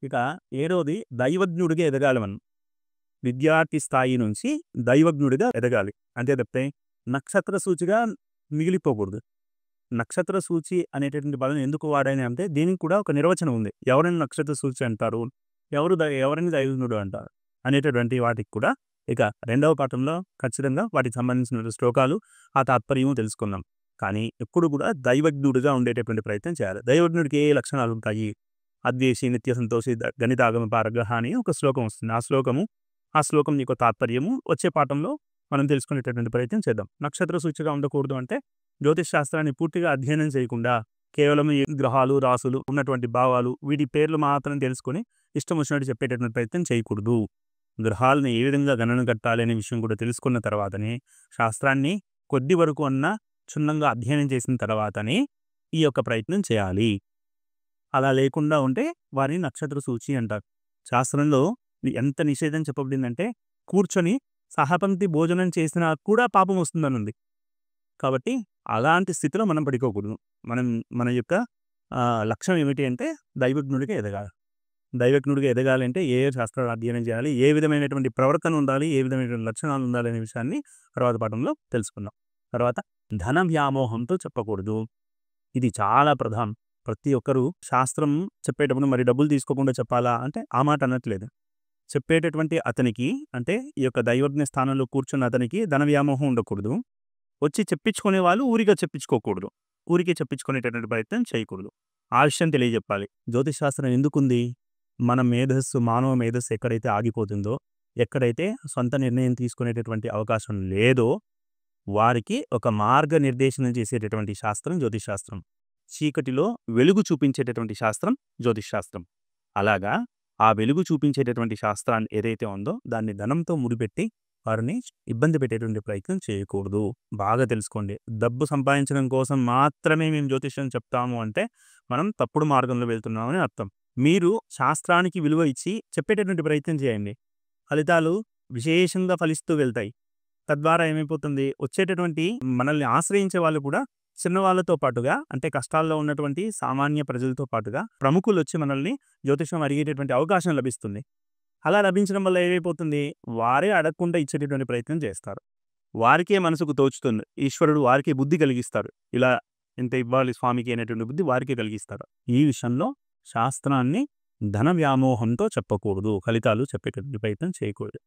ఇక ఏడోది దైవజ్ఞుడిగా ఎదగాలి మనం. విద్యార్థి స్థాయి నుంచి దైవజ్ఞుడిగా ఎదగాలి. అంతే తప్పితే నక్షత్ర సూచిగా మిగిలిపోకూడదు. నక్షత్ర సూచి అనేటటువంటి పదం ఎందుకు వాడాను అంటే దీనికి కూడా ఒక నిర్వచనం ఉంది. ఎవరిని నక్షత్ర సూచి అంటారు? ఎవరిని దైవజ్ఞుడు అంటారు? అనేటటువంటి వాటికి కూడా ఇక రెండవ పాఠంలో ఖచ్చితంగా వాటికి సంబంధించిన శ్లోకాలు, ఆ తాత్పర్యము తెలుసుకుందాం. కానీ ఎప్పుడు కూడా దైవజ్ఞుడిగా ఉండేటటువంటి ప్రయత్నం చేయాలి. దైవజ్ఞుడికి ఏ లక్షణాలు ఉంటాయి? అద్వేషి, నిత్య సంతోషి, గణితాగమ పారగ్రహ అని ఒక శ్లోకం వస్తుంది. ఆ శ్లోకం యొక్క తాత్పర్యము వచ్చే పాఠంలో మనం తెలుసుకునేటటువంటి ప్రయత్నం చేద్దాం. నక్షత్ర సూచిగా ఉండకూడదు అంటే జ్యోతిష్ శాస్త్రాన్ని పూర్తిగా అధ్యయనం చేయకుండా కేవలం ఈ గ్రహాలు, రాసులు ఉన్నటువంటి భావాలు వీటి పేర్లు మాత్రం తెలుసుకొని ఇష్టం వచ్చినట్టు చెప్పేటటువంటి ప్రయత్నం చేయకూడదు. గ్రహాలను ఏ విధంగా గణన కట్టాలి అనే విషయం కూడా తెలుసుకున్న తర్వాతనే శాస్త్రాన్ని కొద్ది వరకు క్షుణ్ణంగా అధ్యయనం చేసిన తర్వాతనే ఈ యొక్క ప్రయత్నం చేయాలి. అలా లేకుండా ఉంటే వారిని నక్షత్ర సూచి అంటారు. శాస్త్రంలో ఎంత నిషేధం చెప్పబడిందంటే కూర్చొని సహపంక్తి భోజనం చేసినా కూడా పాపం వస్తుందనుంది. కాబట్టి అలాంటి స్థితిలో మనం పడిపోకూడదు. మన యొక్క లక్ష్యం ఏమిటి అంటే దైవజ్ఞుడిగా ఎదగాలి. దైవజ్ఞుడిగా ఎదగాలంటే ఏ శాస్త్రాలు అధ్యయనం చేయాలి, ఏ విధమైనటువంటి ప్రవర్తన ఉండాలి, ఏ విధమైనటువంటి లక్షణాలు ఉండాలి అనే విషయాన్ని తర్వాత పాఠంలో తెలుసుకుందాం. తర్వాత ధన వ్యామోహంతో చెప్పకూడదు. ఇది చాలా ప్రధానం. ప్రతి ఒక్కరూ శాస్త్రం చెప్పేటప్పుడు మరి డబ్బులు తీసుకోకుండా చెప్పాలా అంటే ఆ మాట అనట్లేదు. చెప్పేటటువంటి అతనికి అంటే ఈ యొక్క దైవజ్ఞ స్థానంలో కూర్చున్న అతనికి ధన వ్యామోహం ఉండకూడదు. వచ్చి చెప్పించుకునే వాళ్ళు ఊరిగా చెప్పించుకోకూడదు. ఊరికే చెప్పించుకునేటటువంటి ప్రయత్నం చేయకూడదు. ఆ విషయం తెలియజెప్పాలి. జ్యోతిష్ శాస్త్రం ఎందుకుంది? మన మానవ మేధస్సు ఎక్కడైతే ఆగిపోతుందో, ఎక్కడైతే సొంత నిర్ణయం తీసుకునేటటువంటి అవకాశం లేదో వారికి ఒక మార్గనిర్దేశనం చేసేటటువంటి శాస్త్రం జ్యోతిష్ శాస్త్రం. చీకటిలో వెలుగు చూపించేటటువంటి శాస్త్రం జ్యోతిష్ శాస్త్రం. అలాగా ఆ వెలుగు చూపించేటటువంటి శాస్త్రాన్ని ఏదైతే ఉందో దాన్ని ధనంతో ముడిపెట్టి వారిని ఇబ్బంది పెట్టేటువంటి ప్రయత్నం చేయకూడదు. బాగా తెలుసుకోండి. డబ్బు సంపాదించడం కోసం మాత్రమే మేము జ్యోతిష్యం చెప్తాము అంటే మనం తప్పుడు మార్గంలో వెళ్తున్నామని అర్థం. మీరు శాస్త్రానికి విలువ ఇచ్చి చెప్పేటటువంటి ప్రయత్నం చేయండి. ఫలితాలు విశేషంగా ఫలిస్తూ వెళ్తాయి. తద్వారా ఏమైపోతుంది? వచ్చేటటువంటి మనల్ని ఆశ్రయించే వాళ్ళు కూడా చిన్నవాళ్ళతో పాటుగా అంటే కష్టాల్లో ఉన్నటువంటి సామాన్య ప్రజలతో పాటుగా ప్రముఖులు వచ్చి మనల్ని జ్యోతిషం అడిగేటటువంటి అవకాశం లభిస్తుంది. అలా లభించడం వల్ల ఏమైపోతుంది? వారే అడగకుండా ఇచ్చేటటువంటి ప్రయత్నం చేస్తారు. వారికే మనసుకు తోచుతుంది. ఈశ్వరుడు వారికే బుద్ధి కలిగిస్తారు. ఇలా ఇంత ఇవ్వాలి స్వామికి అనేటువంటి బుద్ధి వారికే కలిగిస్తారు. ఈ విషయంలో శాస్త్రాన్ని ధన వ్యామోహంతో చెప్పకూడదు. ఫలితాలు చెప్పేటటువంటి ప్రయత్నం చేయకూడదు.